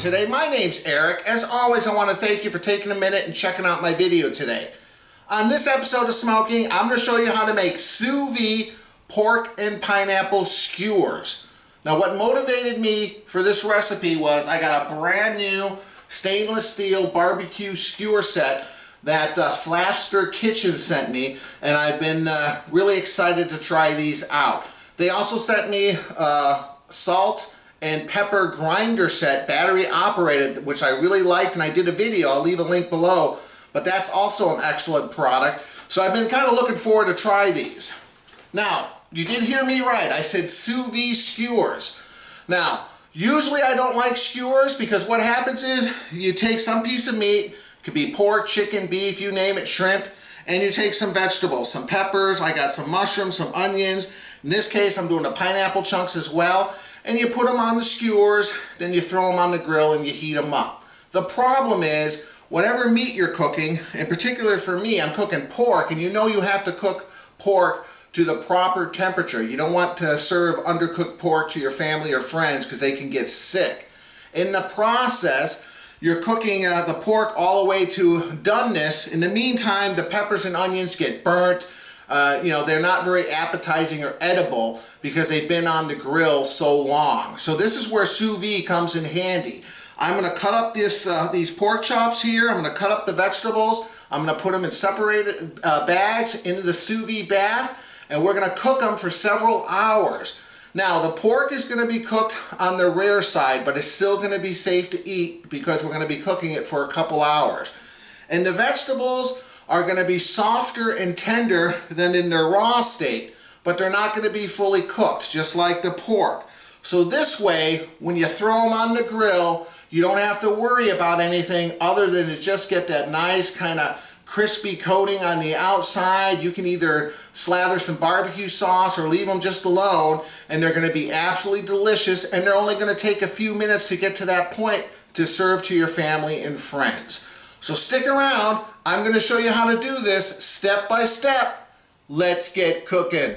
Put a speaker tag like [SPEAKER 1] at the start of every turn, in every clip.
[SPEAKER 1] today. My name's Eric. As always, I want to thank you for taking a minute and checking out my video today. On this episode of Smo'King, I'm going to show you how to make sous vide pork and pineapple skewers. Now, what motivated me for this recipe was I got a brand new stainless steel barbecue skewer set that Flaster Kitchen sent me, and I've been really excited to try these out. They also sent me salt and pepper grinder set, battery operated, which I really liked, and I did a video. I'll leave a link below, but that's also an excellent product. So I've been kind of looking forward to try these. Now, you did hear me right. I said sous vide skewers. Now, usually I don't like skewers because what happens is you take some piece of meat, it could be pork, chicken, beef, you name it, shrimp, and you take some vegetables, some peppers. I got some mushrooms, some onions. In this case, I'm doing the pineapple chunks as well. And you put them on the skewers, then you throw them on the grill and you heat them up. The problem is, whatever meat you're cooking, in particular for me, I'm cooking pork, and you know you have to cook pork to the proper temperature. You don't want to serve undercooked pork to your family or friends because they can get sick. In the process, you're cooking the pork all the way to doneness. In the meantime, the peppers and onions get burnt. They're not very appetizing or edible because they've been on the grill so long. So this is where sous vide comes in handy. I'm going to cut up these pork chops here. I'm going to cut up the vegetables. I'm going to put them in separated bags into the sous vide bath, and we're going to cook them for several hours. Now, the pork is going to be cooked on the rare side, but it's still going to be safe to eat because we're going to be cooking it for a couple hours. And the vegetables are going to be softer and tender than in their raw state, but they're not going to be fully cooked, just like the pork. So this way, when you throw them on the grill, you don't have to worry about anything other than to just get that nice kind of crispy coating on the outside. You can either slather some barbecue sauce or leave them just alone, and they're going to be absolutely delicious, and they're only going to take a few minutes to get to that point to serve to your family and friends. So stick around. I'm going to show you how to do this step by step. Let's get cooking.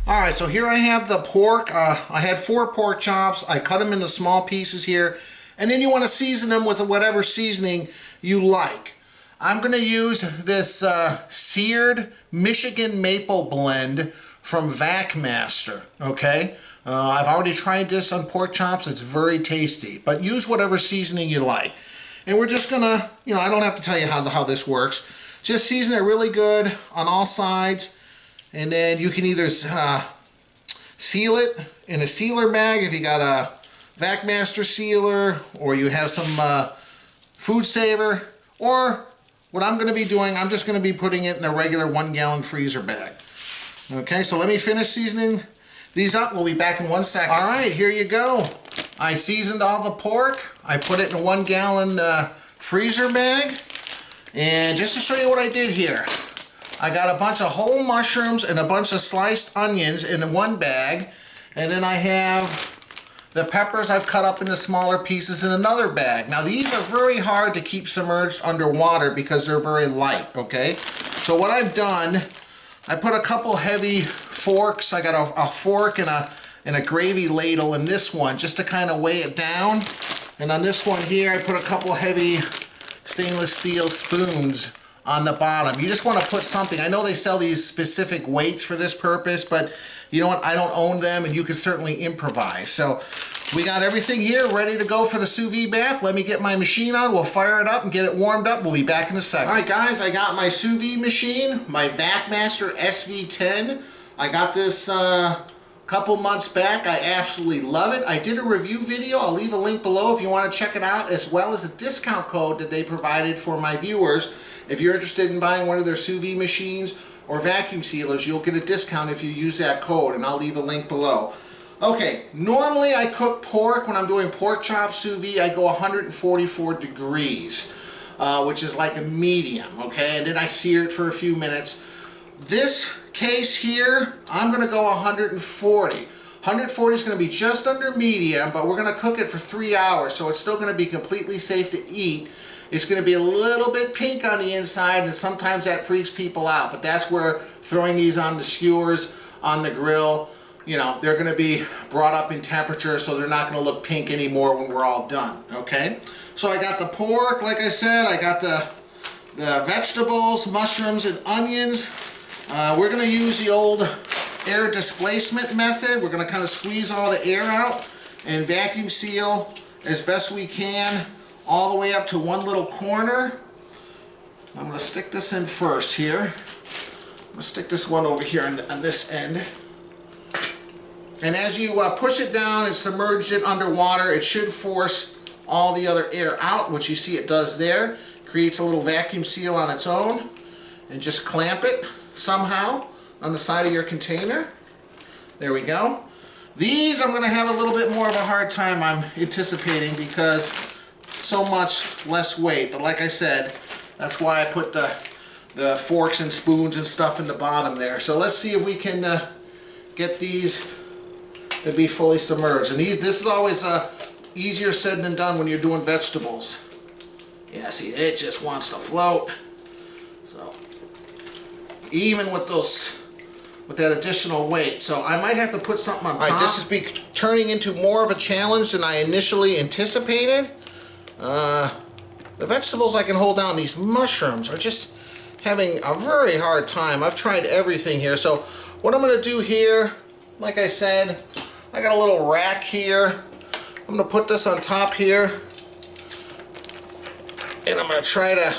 [SPEAKER 1] Alright, so here I have the pork. I had 4 pork chops. I cut them into small pieces here. And then you want to season them with whatever seasoning you like. I'm going to use this seared Michigan maple blend from VacMaster, okay? I've already tried this on pork chops. It's very tasty, but use whatever seasoning you like. And we're just going to, I don't have to tell you how this works. Just season it really good on all sides, and then you can either seal it in a sealer bag if you got a VacMaster sealer, or you have some Food Saver, or what I'm going to be doing, I'm just going to be putting it in a regular 1-gallon freezer bag. Okay, so let me finish seasoning these up. We'll be back in 1 second. All right, here you go. I seasoned all the pork. I put it in a 1-gallon freezer bag. And just to show you what I did here, I got a bunch of whole mushrooms and a bunch of sliced onions in one bag. And then I have the peppers I've cut up into smaller pieces in another bag. Now these are very hard to keep submerged underwater because they're very light, okay? So what I've done, I put a couple heavy forks. I got a fork and a gravy ladle in this one just to kind of weigh it down. And on this one here, I put a couple heavy stainless steel spoons on the bottom. You just want to put something. I know they sell these specific weights for this purpose, but you know what? I don't own them, and you can certainly improvise. So we got everything here ready to go for the sous vide bath. Let me get my machine on. We'll fire it up and get it warmed up. We'll be back in a second. All right, guys, I got my sous vide machine, my VacMaster SV10. I got this couple months back. I absolutely love it. I did a review video. I'll leave a link below if you want to check it out, as well as a discount code that they provided for my viewers. If you're interested in buying one of their sous vide machines or vacuum sealers, you'll get a discount if you use that code, and I'll leave a link below. Okay, normally I cook pork. When I'm doing pork chop sous vide, I go 144 degrees, which is like a medium, okay? And then I sear it for a few minutes. This case here, I'm going to go 140. 140 is going to be just under medium, but we're going to cook it for 3 hours, so it's still going to be completely safe to eat. It's going to be a little bit pink on the inside, and sometimes that freaks people out. But that's where throwing these on the skewers, on the grill, you know, they're going to be brought up in temperature, so they're not going to look pink anymore when we're all done, okay? So I got the pork, like I said, I got the vegetables, mushrooms, and onions. We're going to use the old air displacement method. We're going to kind of squeeze all the air out and vacuum seal as best we can all the way up to one little corner. I'm going to stick this in first here. I'm going to stick this one over here on this end. And as you push it down and submerge it underwater, it should force all the other air out, which you see it does there. Creates a little vacuum seal on its own. And just clamp it somehow on the side of your container. There we go. These I'm going to have a little bit more of a hard time, I'm anticipating, because so much less weight. But like I said, that's why I put the forks and spoons and stuff in the bottom there. So let's see if we can get these to be fully submerged. And this is always easier said than done when you're doing vegetables. Yeah, see, it just wants to float. So even with that additional weight, so I might have to put something on top. All right, this is turning into more of a challenge than I initially anticipated. The vegetables I can hold down. These mushrooms are just having a very hard time. I've tried everything here. So what I'm going to do here, like I said, I got a little rack here. I'm going to put this on top here, and I'm going to try to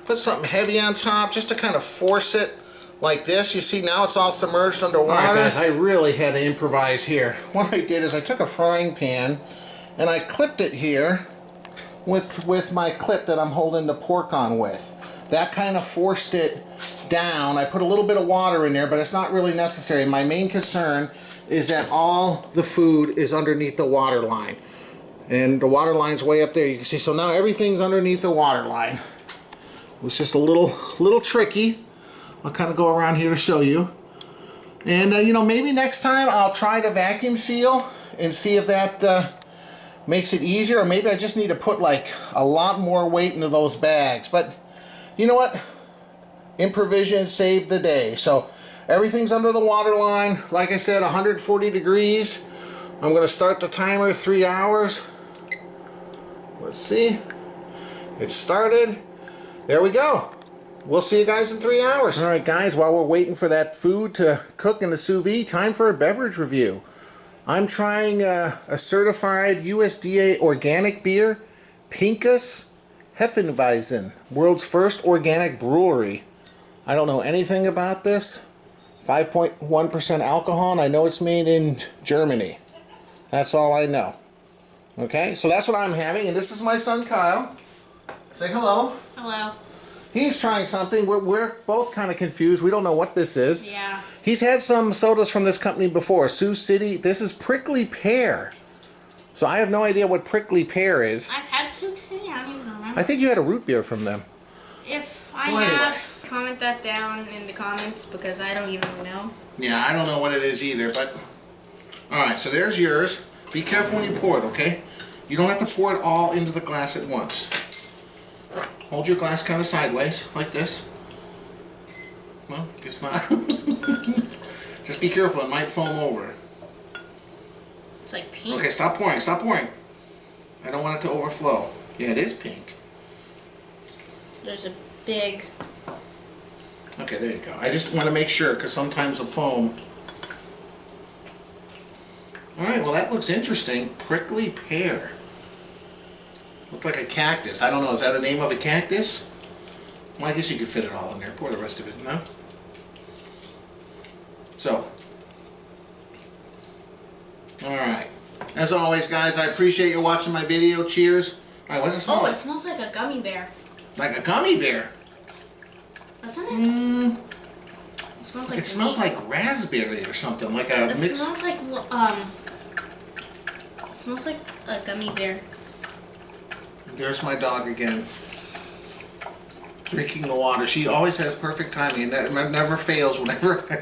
[SPEAKER 1] put something heavy on top just to kind of force it like this. You see, now it's all submerged underwater. All right, guys, I really had to improvise here. What I did is I took a frying pan and I clipped it here with my clip that I'm holding the pork on with. That kind of forced it down. I put a little bit of water in there, but it's not really necessary. My main concern is that all the food is underneath the water line. And the water line's way up there, you can see. So now everything's underneath the water line. It was just a little tricky. I'll kind of go around here to show you. And you know, maybe next time I'll try to vacuum seal and see if that makes it easier, or maybe I just need to put like a lot more weight into those bags. But you know what? Improvisation saved the day. So everything's under the water line. Like I said, 140 degrees. I'm going to start the timer 3 hours. Let's see. It started. There we go. We'll see you guys in 3 hours. Alright guys, while we're waiting for that food to cook in the sous vide, time for a beverage review. I'm trying a certified USDA organic beer, Pinkus Hefeweizen, world's first organic brewery. I don't know anything about this. 5.1% alcohol, and I know it's made in Germany. That's all I know. Okay, so that's what I'm having, and this is my son Kyle. Say hello.
[SPEAKER 2] Hello.
[SPEAKER 1] He's trying something. We're both kind of confused. We don't know what this is.
[SPEAKER 2] Yeah.
[SPEAKER 1] He's had some sodas from this company before. Sous Vide. This is prickly pear. So I have no idea what prickly pear is.
[SPEAKER 2] I've had Sous Vide. I don't even remember.
[SPEAKER 1] I think you had a root beer from them.
[SPEAKER 2] If I have, comment that down in the comments, because I don't even know.
[SPEAKER 1] Yeah, I don't know what it is either, but... Alright, so there's yours. Be careful when you pour it, okay? You don't have to pour it all into the glass at once. Hold your glass kind of sideways, like this. Well, guess not. Just be careful, it might foam over.
[SPEAKER 2] It's like pink.
[SPEAKER 1] Okay, stop pouring, stop pouring. I don't want it to overflow. Yeah, it is pink.
[SPEAKER 2] There's a big...
[SPEAKER 1] Okay, there you go. I just want to make sure, because sometimes the foam... Alright, well that looks interesting. Prickly pear. Looked like a cactus. I don't know, is that the name of a cactus? Well, I guess you could fit it all in there. Pour the rest of it, no? So. Alright. As always, guys, I appreciate you watching my video. Cheers. Alright, what's it smell like?
[SPEAKER 2] Oh, it smells like a gummy bear.
[SPEAKER 1] Like a gummy bear?
[SPEAKER 2] Doesn't it? It smells like...
[SPEAKER 1] It smells like raspberry or something. Like a mix...
[SPEAKER 2] It smells like... It smells like a gummy bear.
[SPEAKER 1] There's my dog again. Drinking the water. She always has perfect timing. That never fails whenever I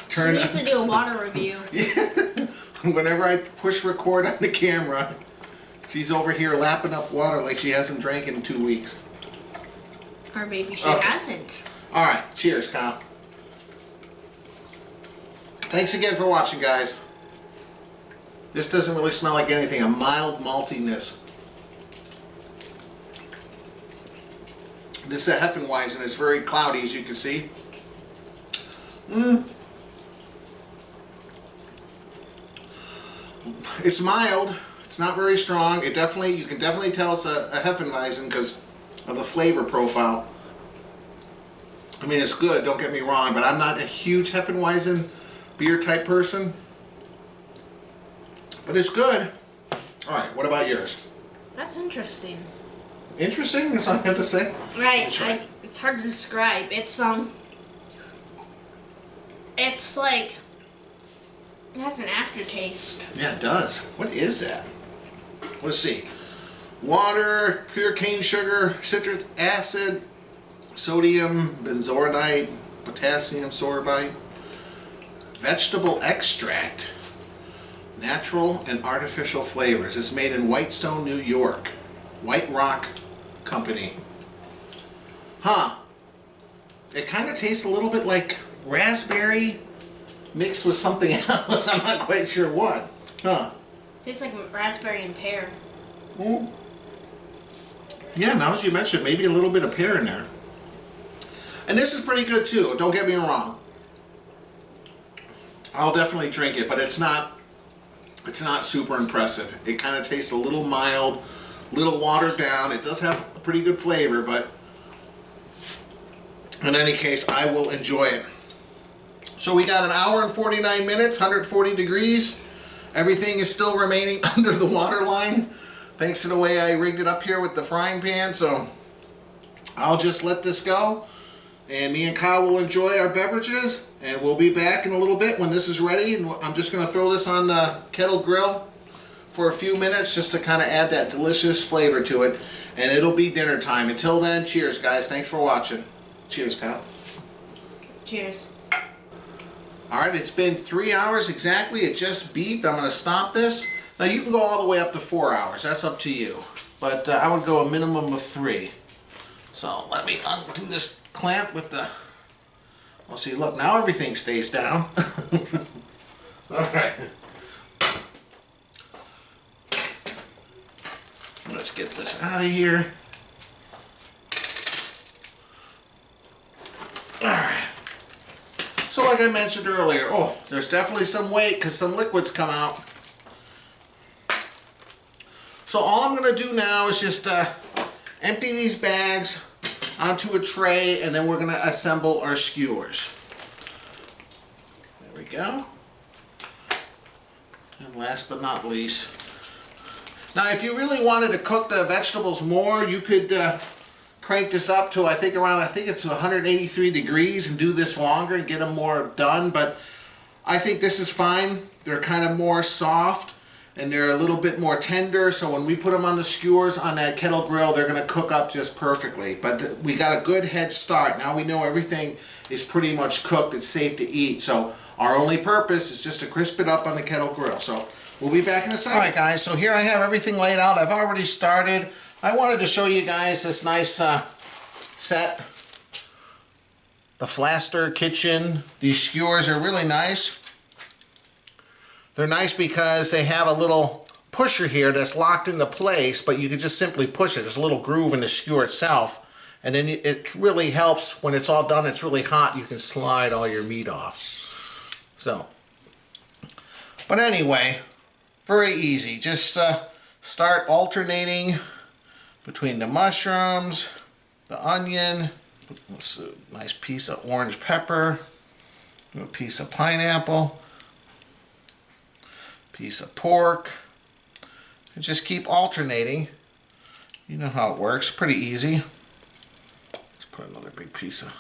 [SPEAKER 1] turn...
[SPEAKER 2] She needs to do a water review.
[SPEAKER 1] Yeah. Whenever I push record on the camera, she's over here lapping up water like she hasn't drank in 2 weeks.
[SPEAKER 2] Or maybe she
[SPEAKER 1] Okay.
[SPEAKER 2] hasn't.
[SPEAKER 1] All right, cheers, Kyle. Thanks again for watching, guys. This doesn't really smell like anything, a mild maltiness. This is a Hefeweizen. It's very cloudy, as you can see. It's mild. It's not very strong. You can definitely tell it's a Hefeweizen because of the flavor profile. I mean, it's good, don't get me wrong, but I'm not a huge Hefeweizen beer type person. But it's good. Alright, what about yours?
[SPEAKER 2] That's interesting.
[SPEAKER 1] Interesting? That's all I have to say?
[SPEAKER 2] Right, it's hard to describe. It's like, it has an aftertaste.
[SPEAKER 1] Yeah, it does. What is that? Let's see. Water, pure cane sugar, citric acid, sodium benzoate, potassium sorbite, vegetable extract, natural and artificial flavors. It's made in Whitestone, New York. White Rock Company. Huh. It kind of tastes a little bit like raspberry mixed with something else. I'm not quite sure what. Huh.
[SPEAKER 2] Tastes like raspberry and pear.
[SPEAKER 1] Mm. Yeah, now as you mentioned, maybe a little bit of pear in there. And this is pretty good too, don't get me wrong. I'll definitely drink it, but it's not super impressive. It kind of tastes a little mild, little watered down. It does have a pretty good flavor, but in any case, I will enjoy it. So we got an hour and 49 minutes, 140 degrees. Everything is still remaining under the water line, thanks to the way I rigged it up here with the frying pan. So I'll just let this go, and me and Kyle will enjoy our beverages, and we'll be back in a little bit when this is ready. And I'm just going to throw this on the kettle grill for a few minutes just to kind of add that delicious flavor to it, and it'll be dinner time. Until then, cheers, guys. Thanks for watching. Cheers, Kyle.
[SPEAKER 2] Cheers.
[SPEAKER 1] Alright, it's been 3 hours exactly. It just beeped. I'm going to stop this. Now, you can go all the way up to 4 hours. That's up to you. But I would go a minimum of 3. So, let me undo this clamp with the... Well, see, look, now everything stays down. Alright. Let's get this out of here. Alright. So like I mentioned earlier, oh, there's definitely some weight because some liquids come out. So all I'm going to do now is just empty these bags onto a tray, and then we're going to assemble our skewers. There we go. And last but not least, now if you really wanted to cook the vegetables more, you could crank this up to I think it's 183 degrees and do this longer and get them more done, but I think this is fine. They're kind of more soft and they're a little bit more tender, so when we put them on the skewers on that kettle grill, they're going to cook up just perfectly. But we got a good head start. Now we know everything is pretty much cooked. It's safe to eat, so our only purpose is just to crisp it up on the kettle grill. So we'll be back in a second. Alright guys, so here I have everything laid out. I've already started. I wanted to show you guys this nice set. The Flaster Kitchen. These skewers are really nice. They're nice because they have a little pusher here that's locked into place, but you can just simply push it. There's a little groove in the skewer itself, and then it really helps when it's all done. It's really hot. You can slide all your meat off. So, but anyway, very easy. Just start alternating between the mushrooms, the onion, a nice piece of orange pepper, a piece of pineapple, piece of pork, and just keep alternating. You know how it works, pretty easy. Let's put another big piece of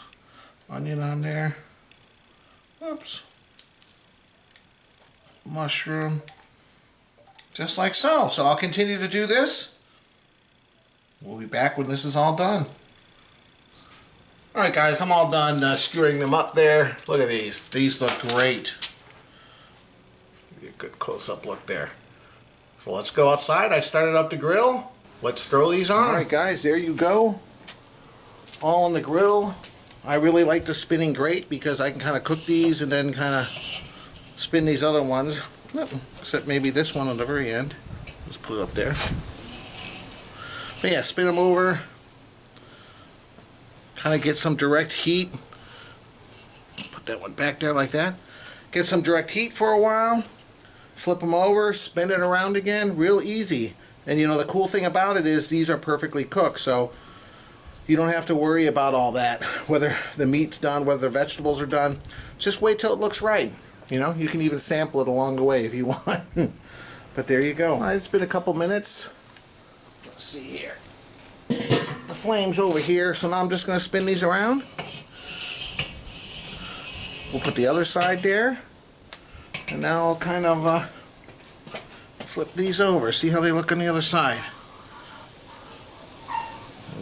[SPEAKER 1] onion on there. Oops. Mushroom. Just like so. So I'll continue to do this. We'll be back when this is all done. Alright guys, I'm all done skewering them up there. Look at these. These look great. Give you a good close-up look there. So let's go outside. I started up the grill. Let's throw these on. Alright guys, there you go. all on the grill. I really like the spinning grate because I can kind of cook these and then kind of spin these other ones. Except maybe this one on the very end. Let's put it up there. But yeah, spin them over. Kind of get some direct heat. Put that one back there like that. Get some direct heat for a while. Flip them over, spin it around again. Real easy. And you know, the cool thing about it is these are perfectly cooked, so you don't have to worry about all that. Whether the meat's done, whether the vegetables are done. Just wait till it looks right. You know, you can even sample it along the way if you want. But there you go. It's been a couple minutes. Let's see here. The flame's over here, so now I'm just going to spin these around. We'll put the other side there. And now I'll kind of flip these over. See how they look on the other side.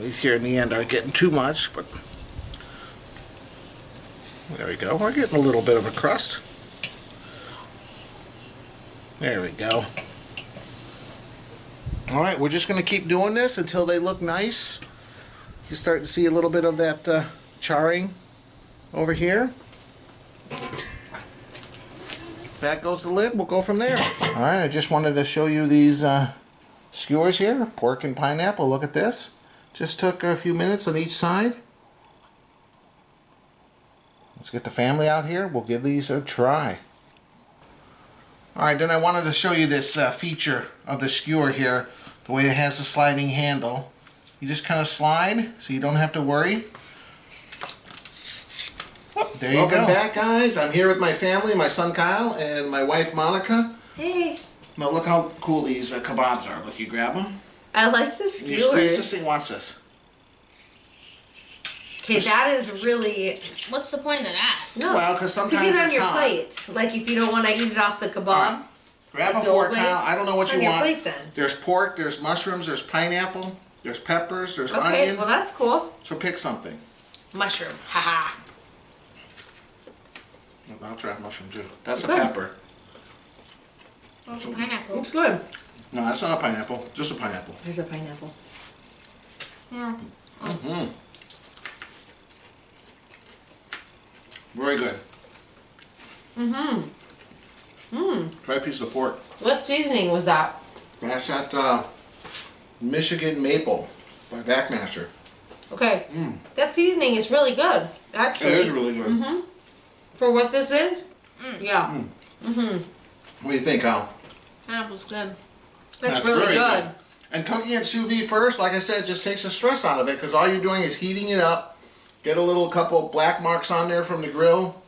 [SPEAKER 1] These here in the end aren't getting too much, but there we go. We're getting a little bit of a crust. There we go. Alright, we're just going to keep doing this until they look nice. You start to see a little bit of that charring over here. Back goes the lid. We'll go from there. Alright, I just wanted to show you these skewers here. Pork and pineapple. Look at this. Just took a few minutes on each side. Let's get the family out here. We'll give these a try. Alright, then I wanted to show you this feature of the skewer here. The way it has the sliding handle. You just kind of slide, so you don't have to worry. Oh, there you go. Welcome back, guys. I'm here with my family, my son Kyle, and my wife Monica.
[SPEAKER 2] Hey.
[SPEAKER 1] Now look how cool these kebabs are. Look, you grab them.
[SPEAKER 2] I like the skewers.
[SPEAKER 1] You squeeze this thing. Watch this.
[SPEAKER 2] Okay, that is really...
[SPEAKER 3] What's the point of that?
[SPEAKER 2] No,
[SPEAKER 1] well, because sometimes
[SPEAKER 2] to get on
[SPEAKER 1] it's
[SPEAKER 2] your
[SPEAKER 1] hot.
[SPEAKER 2] plate. Like if you don't want to eat it off the kebab.
[SPEAKER 1] Right. Grab a fork, Kyle. I don't know what you want.
[SPEAKER 2] Plate, then.
[SPEAKER 1] There's pork, there's mushrooms, there's pineapple, there's peppers, there's
[SPEAKER 2] okay,
[SPEAKER 1] onion.
[SPEAKER 2] well that's cool.
[SPEAKER 1] So pick something.
[SPEAKER 2] Mushroom. Haha.
[SPEAKER 1] I'll try mushroom too. That's
[SPEAKER 2] Good.
[SPEAKER 1] a pepper.
[SPEAKER 3] What's a pineapple?
[SPEAKER 2] It's good.
[SPEAKER 1] No, that's not a pineapple. Just a pineapple.
[SPEAKER 2] There's a pineapple.
[SPEAKER 3] Yeah.
[SPEAKER 1] Mm-hmm. Very good.
[SPEAKER 2] Mm-hmm. Mmm.
[SPEAKER 1] Try a piece of pork.
[SPEAKER 2] What seasoning was that?
[SPEAKER 1] That's that Michigan Maple by Backmaster.
[SPEAKER 2] Okay. That seasoning is really good, actually.
[SPEAKER 1] It is really good.
[SPEAKER 2] Mm-hmm. For what this is? Yeah.
[SPEAKER 1] Mm-hmm. What do you think, Al?
[SPEAKER 3] Pineapple's good.
[SPEAKER 2] That's really
[SPEAKER 1] very
[SPEAKER 2] good.
[SPEAKER 1] And cooking it sous vide first, like I said, just takes the stress out of it because all you're doing is heating it up. Get a little couple black marks on there from the grill.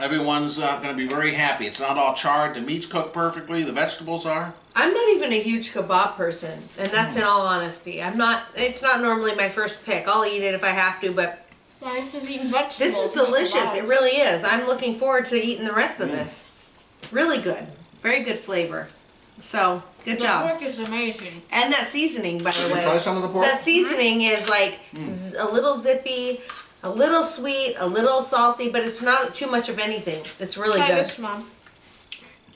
[SPEAKER 1] Everyone's going to be very happy. It's not all charred. The meat's cooked perfectly. The vegetables are.
[SPEAKER 2] I'm not even a huge kebab person, and that's in all honesty. I'm not. It's not normally my first pick. I'll eat it if I have to, but
[SPEAKER 3] Well, this is eating vegetables.
[SPEAKER 2] this is
[SPEAKER 3] not
[SPEAKER 2] delicious.
[SPEAKER 3] kebabs.
[SPEAKER 2] It really is. I'm looking forward to eating the rest of this. Really good. Very good flavor. So, good
[SPEAKER 3] The
[SPEAKER 2] job.
[SPEAKER 3] pork is amazing.
[SPEAKER 2] And that seasoning, by the
[SPEAKER 1] Did you
[SPEAKER 2] way.
[SPEAKER 1] try some of the pork?
[SPEAKER 2] That seasoning is like a little zippy, a little sweet, a little salty, but it's not too much of anything. It's really
[SPEAKER 3] Try
[SPEAKER 2] good.
[SPEAKER 3] this, Mom.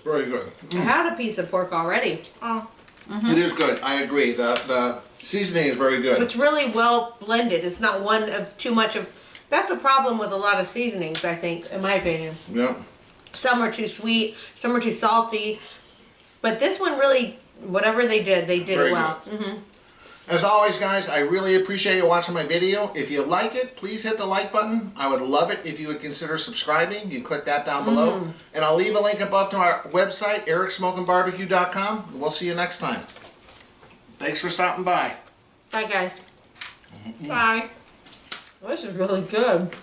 [SPEAKER 1] Very good.
[SPEAKER 2] I had a piece of pork already.
[SPEAKER 3] Oh.
[SPEAKER 1] It is good. I agree. The seasoning is very good.
[SPEAKER 2] It's really well blended. It's not one of too much of. That's a problem with a lot of seasonings, I think, in my opinion.
[SPEAKER 1] Yeah.
[SPEAKER 2] Some are too sweet, some are too salty, but this one really, whatever they did
[SPEAKER 1] Very
[SPEAKER 2] it well.
[SPEAKER 1] good. As always, guys, I really appreciate you watching my video. If you like it, please hit the like button. I would love it if you would consider subscribing. You can click that down below. And I'll leave a link above to our website, ericsmokingbbq.com. We'll see you next time. Thanks for stopping by.
[SPEAKER 2] Bye, guys.
[SPEAKER 3] Bye.
[SPEAKER 2] This is really good.